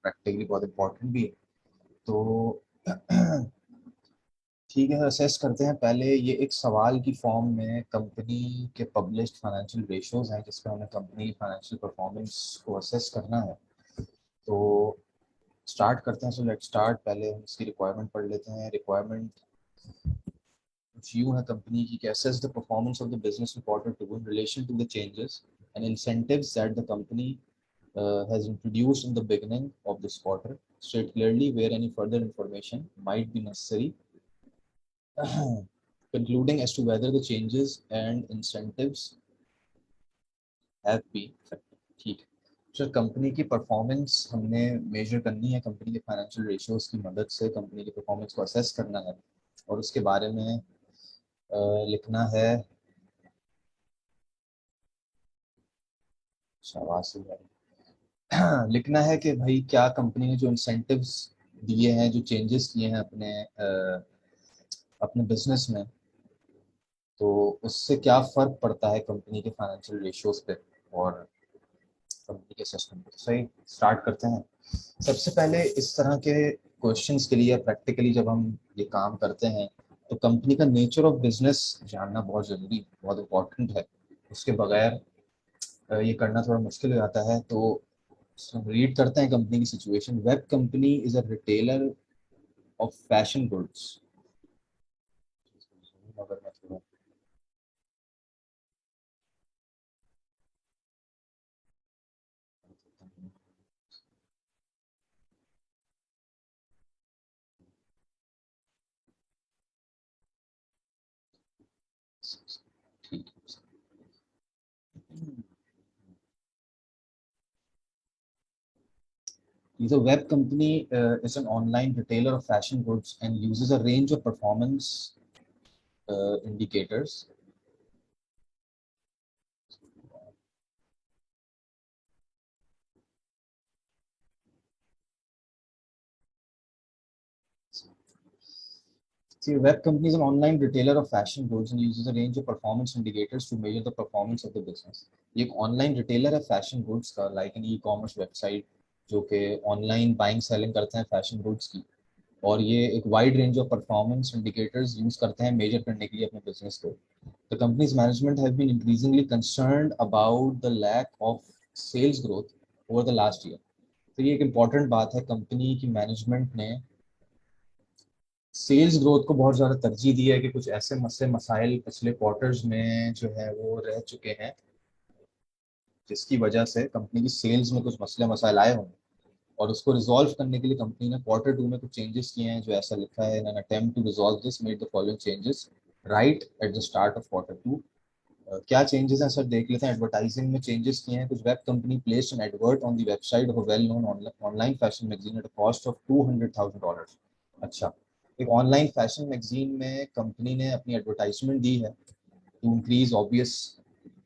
Practically बहुत important भी है। तो ठीक है, असेस करते हैं। पहले ये एक सवाल की फॉर्म में कंपनी के पब्लिश्ड फाइनेंशियल रेशियोज हैं जिसमें हमें कंपनी की फाइनेंशियल परफॉर्मेंस को असेस करना है। तो स्टार्ट करते हैं। So let start. पहले हम इसकी रिक्वायरमेंट पढ़ लेते हैं। रिक्वायरमेंट यूँ है कंपनी की कि assess the performance of the business reported to in relation to the changes and incentives that the company has introduced in the beginning of this quarter. State clearly where any further information might be necessary, concluding as to whether the changes and incentives have been effective. ठीक है sir, company की performance हमने major करनी है। Company के financial ratios की मदद से कंपनी की परफॉर्मेंस को असेस करना है और उसके बारे में लिखना है। शाबाश है। लिखना है कि भाई क्या कंपनी ने जो इंसेंटिव्स दिए हैं, जो चेंजेस किए हैं अपने बिजनेस में, तो उससे क्या फर्क पड़ता है कंपनी के फाइनेंशियल रेशियोज पे और कंपनी के असेसमेंट पे। तो सही, स्टार्ट करते हैं। सबसे पहले इस तरह के क्वेश्चंस के लिए प्रैक्टिकली जब हम ये काम करते हैं तो कंपनी का नेचर ऑफ बिजनेस जानना बहुत ज़रूरी, बहुत इम्पोर्टेंट है। उसके बगैर ये करना थोड़ा मुश्किल हो जाता है। तो रीड करते हैं कंपनी की situation. Web company is a retailer of fashion goods. अगर मैं थोड़ा ठीक है। The web company is an online retailer of fashion goods and uses a range of performance indicators. See, a web company is an online retailer of fashion goods and uses a range of performance indicators to measure the performance of the business. ये एक online retailer है fashion goods का, like an e commerce website जो कि online buying selling करते हैं fashion goods की। और ये एक wide range of performance indicators use करते हैं मेजर करने के लिए अपने बिजनेस को। The company's management have been increasingly concerned about the lack of sales growth over the last year. तो ये एक इम्पॉर्टेंट बात है। कंपनी की मैनेजमेंट ने सेल्स ग्रोथ को बहुत ज़्यादा तरजीह दी है कि कुछ ऐसे मसले मसाइल पिछले क्वार्टर्स में जो है वो रह चुके हैं जिसकी वजह से कंपनी की सेल्स में कुछ मसले मसाइल आए होंगे और उसको रिजॉल्व करने के लिए कंपनी ने क्वार्टर 2 में कुछ चेंजेस किए हैं। जो ऐसा लिखा है, in an attempt to resolve this made the following changes right at the start of quarter 2। क्या चेंजेस हैं सर, देख लेते हैं। एडवर्टाइजिंग में चेंजेस किए हैं। कुछ web company placed an advert on the website of a well known online fashion magazine at a cost of $200,000। अच्छा, एक ऑनलाइन फैशन मैगजीन में कंपनी ने अपनी एडवर्टाइजमेंट दी है टू इंक्रीज, ऑब्वियस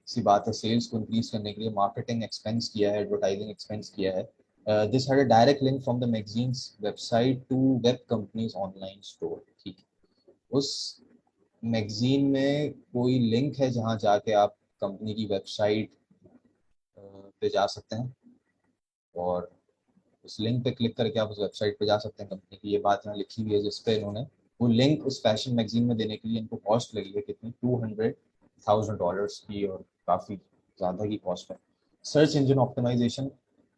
सी बात है, सेल्स को इंक्रीज करने के लिए मार्केटिंग एक्सपेंस किया है, एडवर्टाइजिंग एक्सपेंस किया है। This had a direct link from the magazine's website to web company's online store. ठीक है, उस मैगजीन में कोई लिंक है जहां जाके आप कंपनी की वेबसाइट पे जा सकते हैं और उस लिंक पे क्लिक करके आप उस वेबसाइट पे जा सकते हैं कंपनी की। ये बात यहाँ लिखी हुई है जिस पे इन्होंने वो लिंक उस फैशन मैगजीन में देने के लिए इनको कॉस्ट लगी है कितनी, $200,000 की, और काफ़ी ज़्यादा की कॉस्ट है। Search engine optimisation.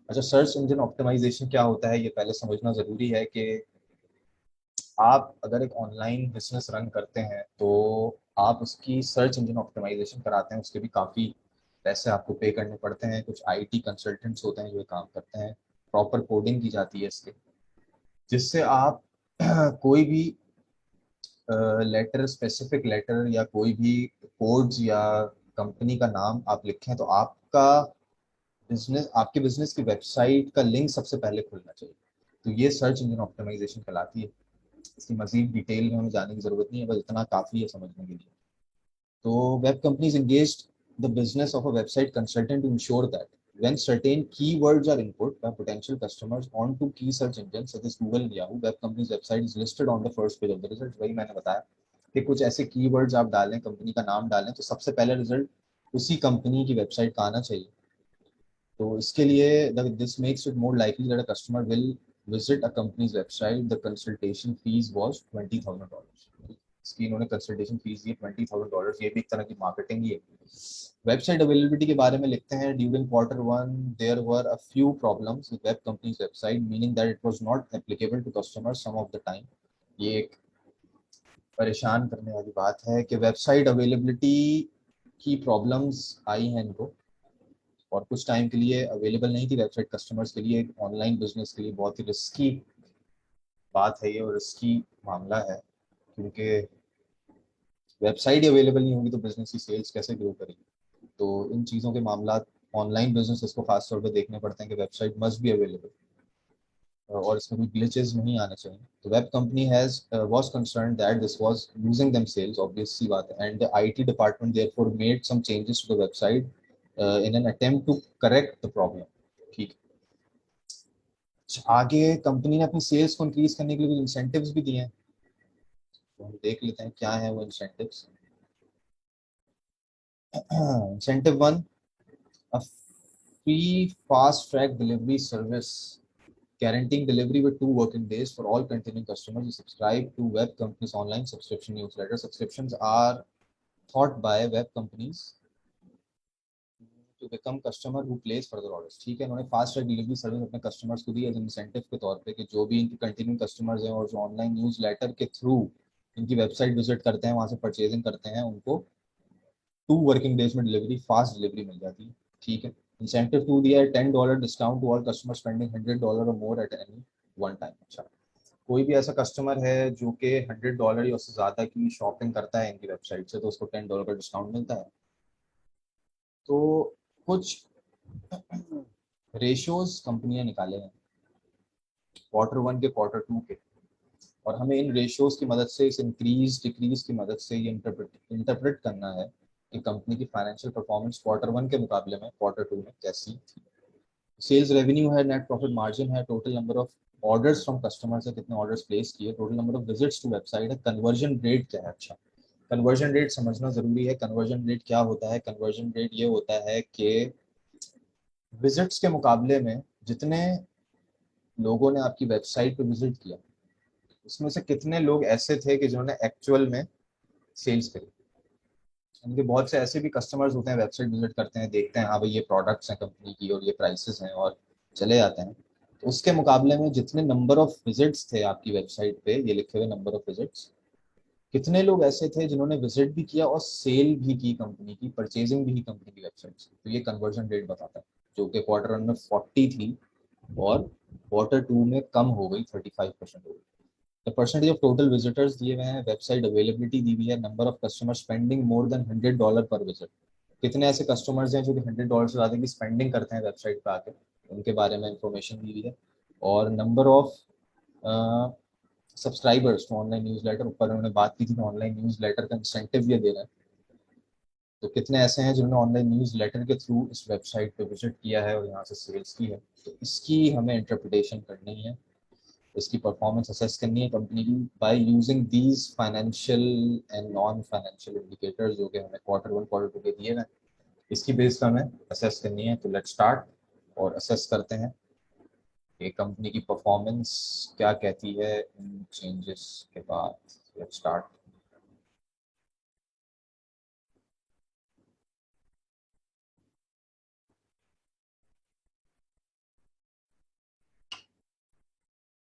अच्छा, सर्च इंजन ऑप्टिमाइजेशन क्या होता है ये पहले समझना ज़रूरी है कि आप अगर एक ऑनलाइन बिजनेस रन करते हैं तो आप उसकी सर्च इंजन ऑप्टिमाइजेशन कराते हैं, उसके भी काफ़ी पैसे आपको पे करने पड़ते हैं। कुछ आईटी कंसल्टेंट्स होते हैं जो ये काम करते हैं। प्रॉपर कोडिंग की जाती है इसके, जिससे आप कोई भी लेटर, स्पेसिफिक लेटर या कोई भी कोड्स या कंपनी का नाम आप लिखें तो आपके बिजनेस की वेबसाइट का लिंक सबसे पहले खुलना चाहिए। तो ये सर्च इंजन ऑप्टिमाइजेशन कहलाती है। इसकी मजीद डिटेल में हमें जाने की जरूरत नहीं है, बस इतना काफ़ी है समझने के लिए। तो web companies engaged the business of a website consultant to ensure that when certain keywords are input by potential customers onto key search engines such as Google and Yahoo, web company's website is listed on the first page of the result। वही मैंने बताया कि कुछ ऐसे keywords आप डालें, company का नाम डालें तो सबसे पहले रिजल्ट उसी कंपनी की वेबसाइट का आना चाहिए। तो इसके लिए this makes it more likely that a customer will visit a company's website. The consultation fees was $20,000. इसकी इन्होंने कंसल्टेशन फीस दी $20,000. ये भी एक तरह की मार्केटिंग ही है. वेबसाइट अवेलेबिलिटी के बारे में लिखते हैं, during quarter one there were a few problems with web company's website, meaning that it was not applicable to customers some of the time. ये एक परेशान करने वाली बात है कि वेबसाइट अवेलेबिलिटी की प्रॉब्लम्स आई हैं इनको, और कुछ टाइम के लिए अवेलेबल नहीं थी वेबसाइट कस्टमर्स के लिए. ऑनलाइन बिजनेस के लिए बहुत ही रिस्की बात है ये, और रिस्की मामला है, क्योंकि वेबसाइट ही अवेलेबल नहीं होगी तो बिजनेस की सेल्स कैसे ग्रो करेगी. तो इन चीज़ों के मामला ऑनलाइन बिजनेस को खास तौर पे देखने पड़ते हैं कि वेबसाइट मस्ट बी अवेलेबल, और इसमें कोई ग्लिचेस नहीं आने चाहिए. तो web company has was concerned that this was losing them sales, obvious सी बात है, and the IT department therefore made some changes to the website in an attempt to correct the problem. ठीक. आगे company ने अपनी sales को increase करने के लिए कुछ इंसेंटिव्स भी दिए हैं, तो हम देख लेते हैं क्या है वो incentives. Incentive one, a free fast track delivery service guaranteeing delivery with 2 working days for all continuing customers who subscribe to web companies online subscription newsletter. Subscriptions are thought by web companies to become customer who place further orders. ठीक है, उन्होंने fast track delivery service अपने customers को दी as incentive के तौर पे कि जो भी इनके कंटिन्यू कस्टमर्स हैं और जो ऑनलाइन न्यूज लेटर के थ्रू इनकी वेबसाइट विजिट करते हैं, वहां से परचेजिंग करते हैं, उनको 2 वर्किंग डेज में डिलीवरी, फास्ट डिलीवरी मिल जाती है. ठीक है. इंसेंटिव टू दिया है $10 discount to all customer spending $100 और more at any one time. अच्छा, कोई भी ऐसा कस्टमर है जो कि $100 या उससे ज़्यादा की शॉपिंग करता है इनकी वेबसाइट से, तो उसको $10 का डिस्काउंट मिलता है. तो कुछ रेशियोज कंपनियां निकाले हैं क्वार्टर वन के क्वार्टर टू के, और हमें इन रेशियोज की मदद से, इस इंक्रीज डिक्रीज की मदद से ये इंटरप्रेट करना है कि कंपनी की फाइनेंशियल परफॉर्मेंस क्वार्टर वन के मुकाबले में क्वार्टर टू में कैसी थी. सेल्स रेवेन्यू है, नेट प्रॉफिट मार्जिन है, total number of orders from customers है, कितने ऑर्डर्स प्लेस किए, total number of visits to website है, कन्वर्जन रेट क्या है. अच्छा, कन्वर्जन रेट समझना जरूरी है. कन्वर्जन रेट क्या होता है? कन्वर्जन रेट ये होता है कि विजिट्स के मुकाबले में जितने लोगों ने आपकी वेबसाइट पे विजिट किया, उसमें से कितने लोग ऐसे थे कि जिन्होंने एक्चुअल में सेल्स करी. उनके बहुत से ऐसे भी कस्टमर्स होते हैं, वेबसाइट विजिट करते हैं, देखते हैं हाँ भाई ये प्रोडक्ट्स हैं कंपनी की और ये प्राइसेस हैं, और चले जाते हैं. तो उसके मुकाबले में जितने नंबर ऑफ विजिट्स थे आपकी वेबसाइट पे, ये लिखे हुए नंबर ऑफ विजिट्स, कितने लोग ऐसे थे जिन्होंने विजिट भी किया और सेल भी की कंपनी की, परचेजिंग भी की कंपनी की वेबसाइट से. तो ये कन्वर्जन रेट बताता है, जो कि क्वार्टर वन में 40 थी और क्वार्टर टू में कम हो गई, 35% हो गई. The percentage of total visitors दिए हुए हैं, वेबसाइट अवेलेबिलिटी दी हुई है, number of customer spending more than $100 पर विजिट. कितने ऐसे कस्टमर्स हैं जो कि $100 से ज़्यादा की स्पेंडिंग करते हैं वेबसाइट पर आके, उनके बारे में इंफॉर्मेशन दी हुई है. और number of subscribers to online newsletter, ऊपर उन्होंने बात की थी कि ऑनलाइन न्यूज़ लेटर का इंसेंटिव ये दे रहे हैं. तो कितने ऐसे हैं जिन्होंने ऑनलाइन न्यूज़ लेटर के थ्रू इस वेबसाइट पे विजिट किया है और यहाँ से सेल्स की है. तो इसकी हमें इंटरप्रिटेशन करनी है, इसकी परफॉर्मेंस असेस करनी है कंपनी की by using these financial and non financial indicators जो कि हमें क्वार्टर वन क्वार्टर टू के दिए हैं. इसकी बेस पर हमें असेस करनी है. तो लेट्स स्टार्ट और असेस करते हैं कि कंपनी की परफॉर्मेंस क्या कहती है इन चेंजेस के बाद. Let's start.